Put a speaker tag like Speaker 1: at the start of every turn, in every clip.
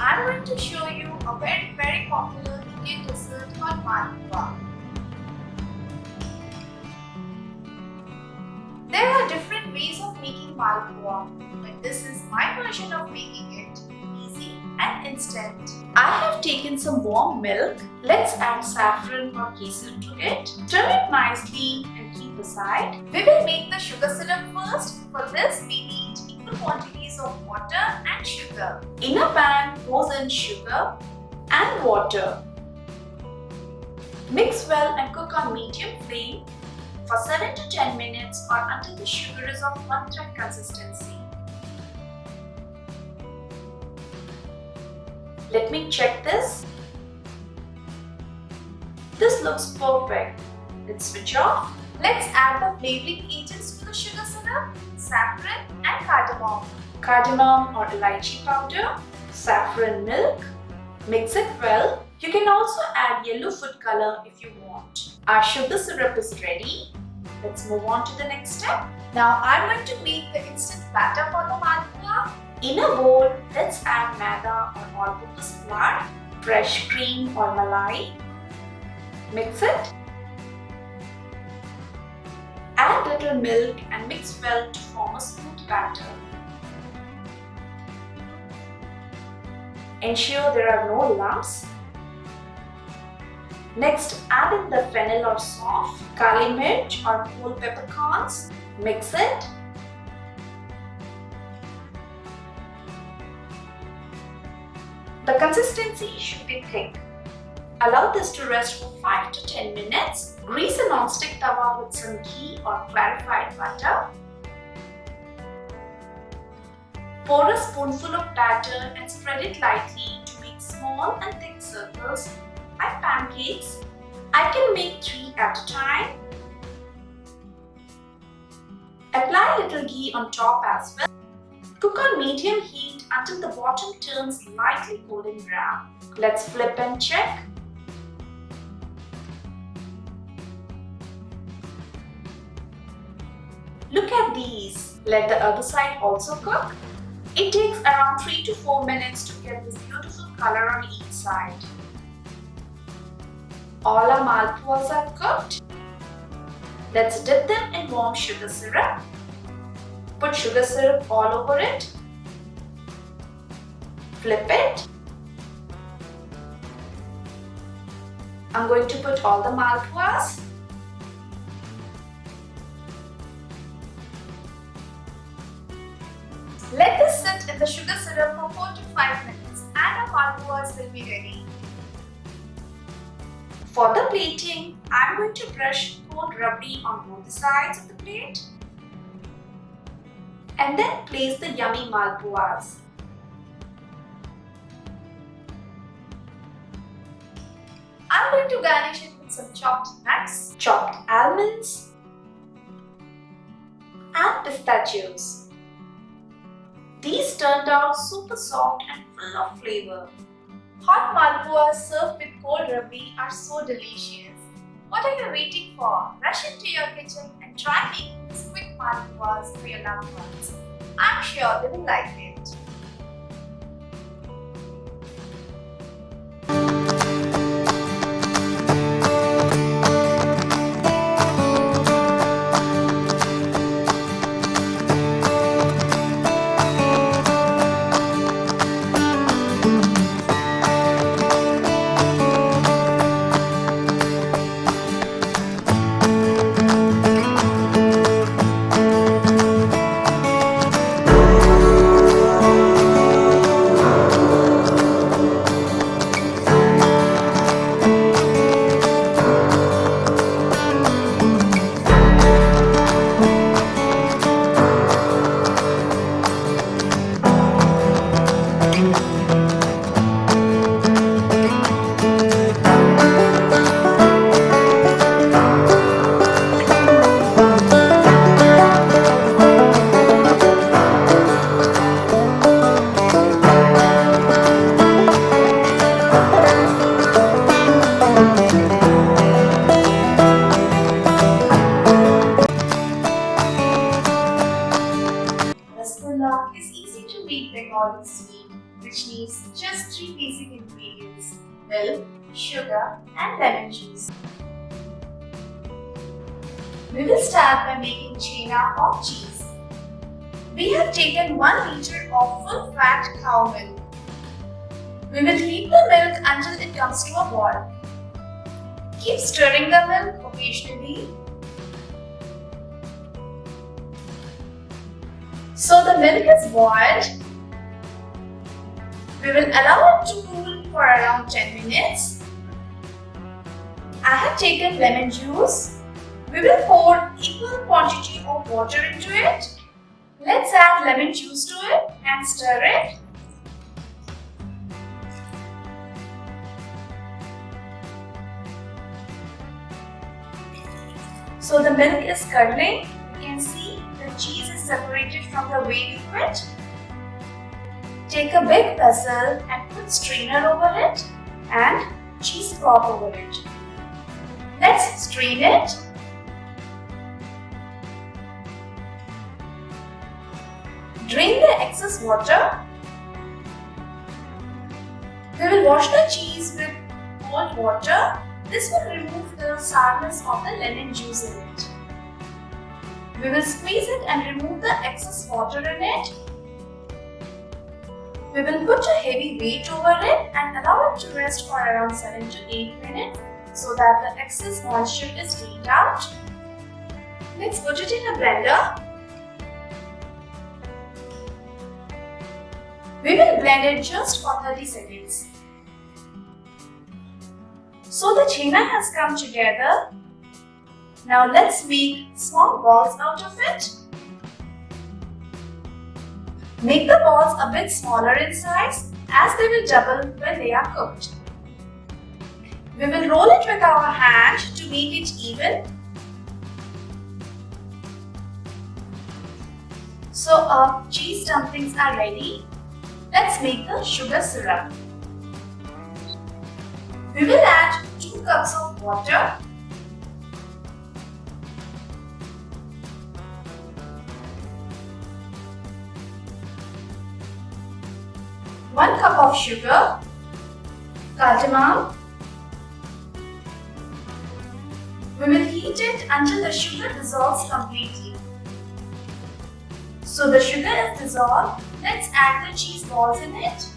Speaker 1: I'm going to show you a very popular Indian dessert called Malpua. There are different ways of making Malpua, but this is my version of making it easy and instant. I have taken some warm milk. Let's add saffron or kesar to it. Stir it nicely and keep aside. We will make the sugar syrup first. For this, we need equal quantities of water and sugar. In a pan, pour in sugar and water. Mix well and cook on medium flame for 7 to 10 minutes or until the sugar is of one thread consistency. Let me check this. This looks perfect. Let's switch off. Let's add the flavoring agents to the sugar syrup, saffron and cardamom. Cardamom or elaichi powder, saffron milk. Mix it well. You can also add yellow food color if you want. Our sugar syrup is ready. Let's move on to the next step. Now I'm going to make the instant batter for the Malpua. In a bowl, let's add maida or all-purpose flour, fresh cream or malai. Mix it. Add little milk and mix well to form a smooth batter. Ensure there are no lumps. Next, add in the fennel or soft, kali mirch or whole peppercorns. Mix it. The consistency should be thick. Allow this to rest for 5 to 10 minutes. Grease a non-stick tawa with some ghee or clarified butter. Pour a spoonful of batter and spread it lightly to make small and thick circles like pancakes. I can make 3 at a time. Apply little ghee on top as well. Cook on medium heat until the bottom turns lightly golden brown. Let's flip and check. Look at these. Let the other side also cook. It takes around 3 to 4 minutes to get this beautiful color on each side. All our malpuas are cooked. Let's dip them in warm sugar syrup. Put sugar syrup all over it. Flip it. I'm going to put all the malpuas. Let this sit in the sugar syrup for 4 to 5 minutes and our malpuas will be ready. For the plating, I'm going to brush cold rabdi on both sides of the plate and then place the yummy malpuas. I'm going to garnish it with some chopped nuts, chopped almonds and pistachios. These turned out super soft and full of flavor. Hot malpuas served with cold rabdi are so delicious. What are you waiting for? Rush into your kitchen and try making these quick malpuas for your loved ones. I'm sure they will like it. Rasgulla is easy to make Bengali sweet. which needs just 3 basic ingredients: milk, sugar, and lemon juice. We will start by making chena or cheese. We have taken 1 liter of full-fat cow milk. We will heat the milk until it comes to a boil. Keep stirring the milk occasionally. So the milk is boiled. We will allow it to cool for around 10 minutes. I have taken lemon juice. We will pour equal quantity of water into it. Let's add lemon juice to it and stir it. So the milk is curdling. You can see the cheese is separated from the whey liquid. Take a big vessel and put strainer over it and cheesecloth over it. Let's strain it. Drain the excess water. We will wash the cheese with cold water. This will remove the sourness of the lemon juice in it. We will squeeze it and remove the excess water in it. We will put a heavy weight over it and allow it to rest for around 7 to 8 minutes so that the excess moisture is drained out. Let's put it in a blender. We will blend it just for 30 seconds. So the chena has come together. Now let's make small balls out of it. Make the balls a bit smaller in size as they will double when they are cooked. We will roll it with our hand to make it even. So our cheese dumplings are ready. Let's make the sugar syrup. We will add 2 cups of water. One cup of sugar, cardamom. We will heat it until the sugar dissolves completely. So the sugar is dissolved. Let's add the cheese balls in it.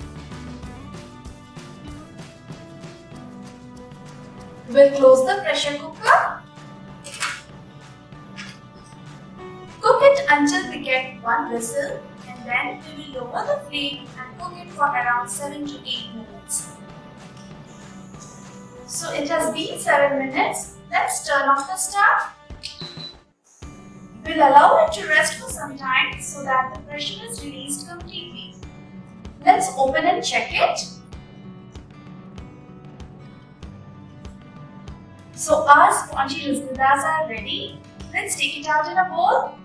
Speaker 1: We'll close the pressure cooker. Cook it until we get 1 whistle, and then we will lower the flame and cook it for around 7 to 8 minutes. So it has been 7 minutes. Let's turn off the stove. We'll allow it to rest for some time so that the pressure is released completely. Let's open and check it. So our spongy rasgullas are ready. Let's take it out in a bowl.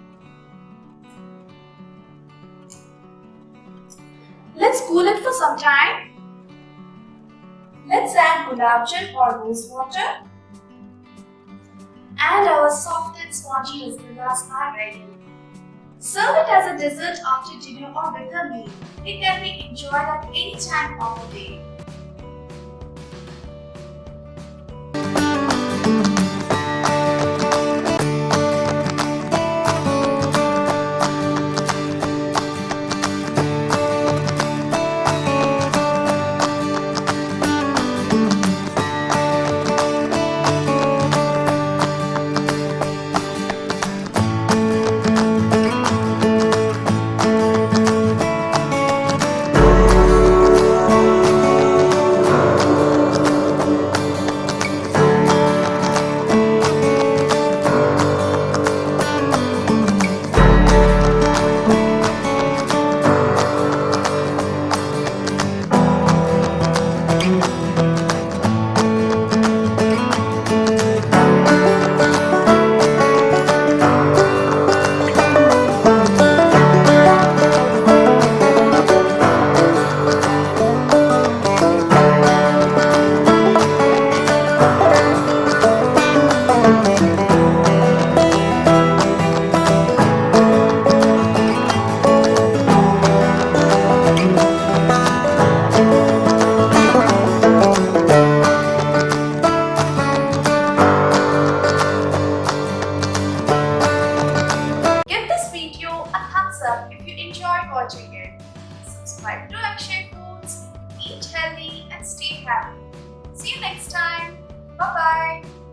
Speaker 1: Let's cool it for some time. Let's add gulab jal or rose water. And our soft and spongy rasgullas are ready. Serve it as a dessert after dinner or with a meal. It can be enjoyed at any time of the day. watching it. Subscribe to Akshay Foods, eat healthy and stay happy. See you next time. Bye bye.